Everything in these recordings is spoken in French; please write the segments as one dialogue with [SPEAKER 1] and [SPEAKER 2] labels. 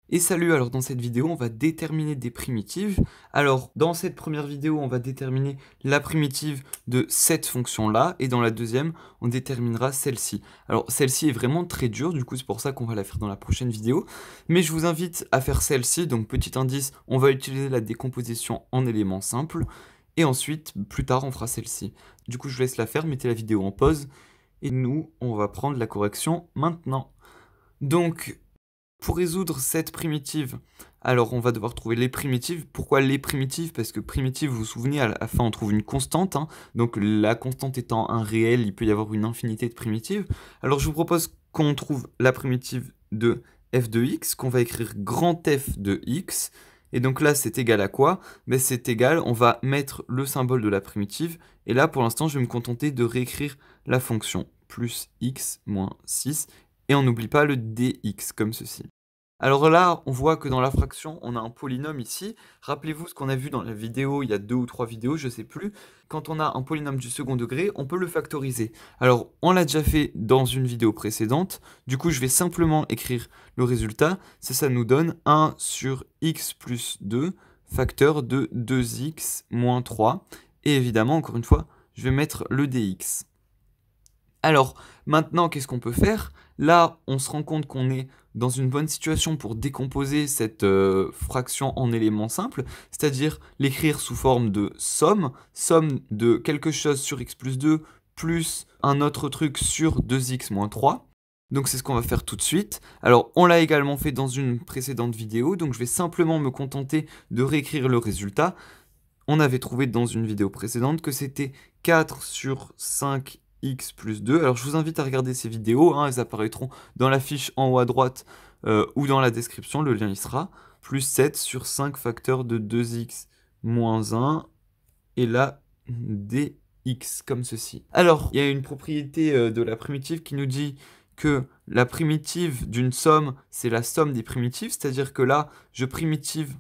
[SPEAKER 1] Et salut, alors dans cette vidéo, on va déterminer des primitives. Alors, dans cette première vidéo, on va déterminer la primitive de cette fonction-là, et dans la deuxième, on déterminera celle-ci. Alors, celle-ci est vraiment très dure, du coup, c'est pour ça qu'on va la faire dans la prochaine vidéo. Mais je vous invite à faire celle-ci, donc petit indice, on va utiliser la décomposition en éléments simples, et ensuite, plus tard, on fera celle-ci. Du coup, je vous laisse la faire, mettez la vidéo en pause, et nous, on va prendre la correction maintenant. Donc, pour résoudre cette primitive, alors on va devoir trouver les primitives. Pourquoi les primitives? Parce que primitive, vous vous souvenez, à la fin on trouve une constante, hein. Donc la constante étant un réel, il peut y avoir une infinité de primitives. Alors je vous propose qu'on trouve la primitive de f de x, qu'on va écrire grand F de x. Et donc là c'est égal à quoi? Ben, c'est égal, on va mettre le symbole de la primitive. Et là pour l'instant je vais me contenter de réécrire la fonction plus x moins 6. Et on n'oublie pas le dx, comme ceci. Alors là, on voit que dans la fraction, on a un polynôme ici. Rappelez-vous ce qu'on a vu dans la vidéo, il y a 2 ou 3 vidéos, je ne sais plus. Quand on a un polynôme du second degré, on peut le factoriser. Alors, on l'a déjà fait dans une vidéo précédente. Du coup, je vais simplement écrire le résultat. Ça nous donne 1 sur x plus 2, facteur de 2x moins 3. Et évidemment, encore une fois, je vais mettre le dx. Alors, maintenant, qu'est-ce qu'on peut faire? Là, on se rend compte qu'on est dans une bonne situation pour décomposer cette fraction en éléments simples, c'est-à-dire l'écrire sous forme de somme de quelque chose sur x plus 2 plus un autre truc sur 2x moins 3. Donc c'est ce qu'on va faire tout de suite. Alors on l'a également fait dans une précédente vidéo, donc je vais simplement me contenter de réécrire le résultat. On avait trouvé dans une vidéo précédente que c'était 4 sur 5 x plus 2. Alors je vous invite à regarder ces vidéos, hein, elles apparaîtront dans la fiche en haut à droite ou dans la description, le lien y sera. Plus 7 sur 5 facteur de 2x moins 1, et là dx, comme ceci. Alors, il y a une propriété de la primitive qui nous dit que la primitive d'une somme, c'est la somme des primitives, c'est-à-dire que là, je primitive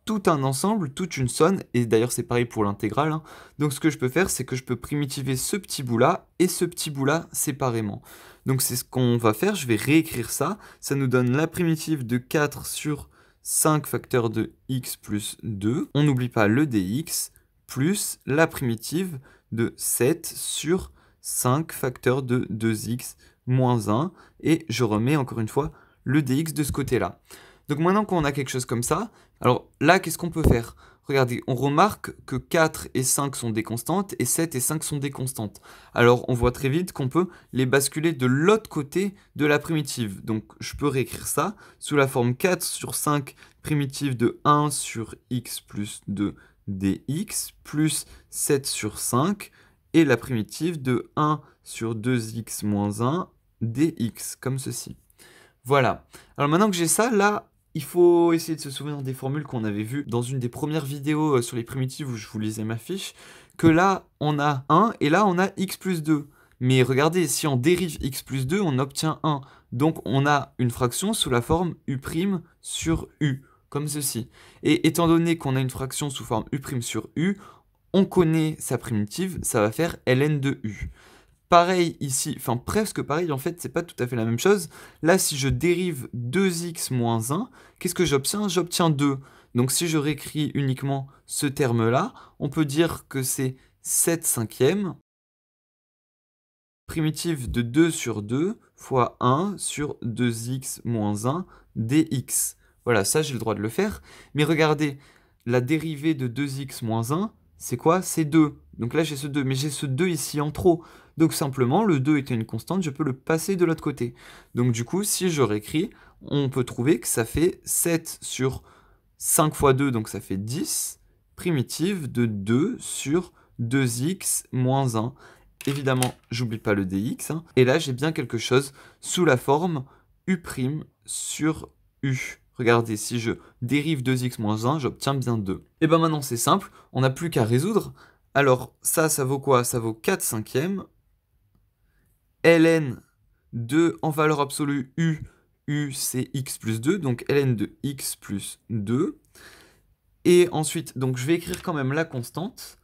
[SPEAKER 1] tout un ensemble, toute une somme, et d'ailleurs c'est pareil pour l'intégrale, hein. Donc ce que je peux faire, c'est que je peux primitiver ce petit bout-là et ce petit bout-là séparément. Donc c'est ce qu'on va faire, je vais réécrire ça. Ça nous donne la primitive de 4 sur 5 facteur de x plus 2. On n'oublie pas le dx, plus la primitive de 7 sur 5 facteur de 2x moins 1. Et je remets encore une fois le dx de ce côté-là. Donc maintenant qu'on a quelque chose comme ça, alors là, qu'est-ce qu'on peut faire? Regardez, on remarque que 4 et 5 sont des constantes et 7 et 5 sont des constantes. Alors on voit très vite qu'on peut les basculer de l'autre côté de la primitive. Donc je peux réécrire ça sous la forme 4 sur 5 primitive de 1 sur x plus 2 dx plus 7 sur 5 et la primitive de 1 sur 2x moins 1 dx, comme ceci. Voilà. Alors maintenant que j'ai ça, là, il faut essayer de se souvenir des formules qu'on avait vues dans une des premières vidéos sur les primitives où je vous lisais ma fiche, que là, on a 1 et là, on a x plus 2. Mais regardez, si on dérive x plus 2, on obtient 1. Donc on a une fraction sous la forme u' sur u, comme ceci. Et étant donné qu'on a une fraction sous forme u' sur u, on connaît sa primitive, ça va faire ln de u. Pareil ici, enfin presque pareil, en fait, c'est pas tout à fait la même chose. Là, si je dérive 2x moins 1, qu'est-ce que j'obtiens? J'obtiens 2. Donc si je réécris uniquement ce terme-là, on peut dire que c'est 7 cinquièmes, primitive de 2 sur 2 fois 1 sur 2x moins 1 dx. Voilà, ça j'ai le droit de le faire. Mais regardez, la dérivée de 2x moins 1, c'est quoi? C'est 2. Donc là j'ai ce 2, mais j'ai ce 2 ici en trop. Donc simplement, le 2 étant une constante, je peux le passer de l'autre côté. Donc du coup, si je réécris, on peut trouver que ça fait 7 sur 5 fois 2, donc ça fait 10, primitive de 2 sur 2x moins 1. Évidemment, j'oublie pas le dx, hein. Et là, j'ai bien quelque chose sous la forme u' sur u. Regardez, si je dérive 2x moins 1, j'obtiens bien 2. Et bien maintenant, c'est simple, on n'a plus qu'à résoudre. Alors, ça vaut quoi? Ça vaut 4 cinquièmes. ln de, en valeur absolue, u c'est x plus 2, donc ln de x plus 2. Et ensuite, donc je vais écrire quand même la constante,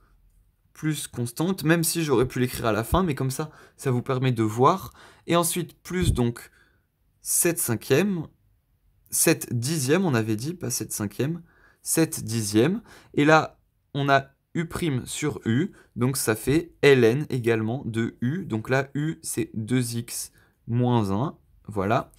[SPEAKER 1] plus constante, même si j'aurais pu l'écrire à la fin, mais comme ça vous permet de voir. Et ensuite, plus donc 7 cinquièmes, 7 dixièmes, on avait dit, pas 7 cinquièmes, 7 dixièmes. Et là, on a U' sur U, donc ça fait ln également de U. Donc là, U, c'est 2x moins 1, voilà.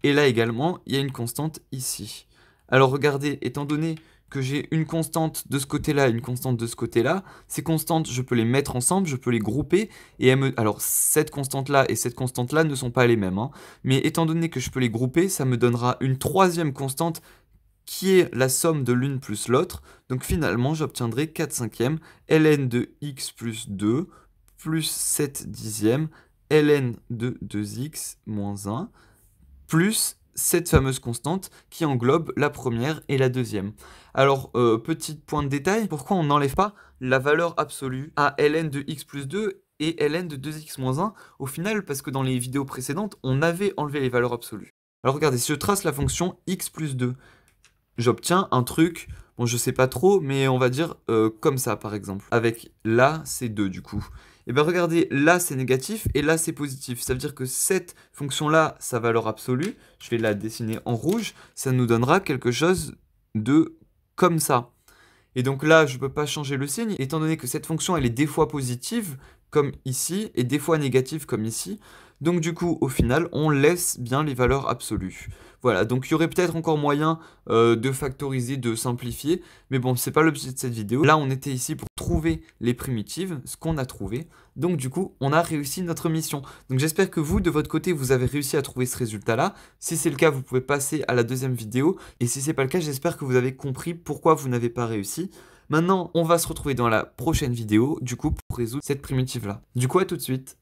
[SPEAKER 1] Et là également, il y a une constante ici. Alors regardez, étant donné que j'ai une constante de ce côté-là et une constante de ce côté-là, ces constantes, je peux les mettre ensemble, je peux les grouper, et alors cette constante-là et cette constante-là ne sont pas les mêmes, hein. Mais étant donné que je peux les grouper, ça me donnera une troisième constante qui est la somme de l'une plus l'autre. Donc finalement, j'obtiendrai 4 cinquièmes ln de x plus 2 plus 7 dixièmes ln de 2x moins 1 plus cette fameuse constante qui englobe la première et la deuxième. Alors, petit point de détail, pourquoi on n'enlève pas la valeur absolue à ln de x plus 2 et ln de 2x moins 1 au final, parce que dans les vidéos précédentes, on avait enlevé les valeurs absolues. Alors regardez, si je trace la fonction x plus 2, j'obtiens un truc, bon je sais pas trop, mais on va dire comme ça par exemple. Avec là, c'est 2 du coup. Et bien regardez, là c'est négatif et là c'est positif. Ça veut dire que cette fonction-là, sa valeur absolue, je vais la dessiner en rouge, ça nous donnera quelque chose de comme ça. Et donc là, je ne peux pas changer le signe, étant donné que cette fonction, elle est des fois positive, comme ici, et des fois négative, comme ici. Donc du coup, au final, on laisse bien les valeurs absolues. Voilà, donc il y aurait peut-être encore moyen de factoriser, de simplifier, mais bon, c'est pas l'objet de cette vidéo. Là, on était ici pour trouver les primitives, ce qu'on a trouvé. Donc du coup, on a réussi notre mission. Donc j'espère que vous, de votre côté, vous avez réussi à trouver ce résultat-là. Si c'est le cas, vous pouvez passer à la deuxième vidéo. Et si c'est pas le cas, j'espère que vous avez compris pourquoi vous n'avez pas réussi. Maintenant, on va se retrouver dans la prochaine vidéo, du coup, pour résoudre cette primitive-là. Du coup, à tout de suite.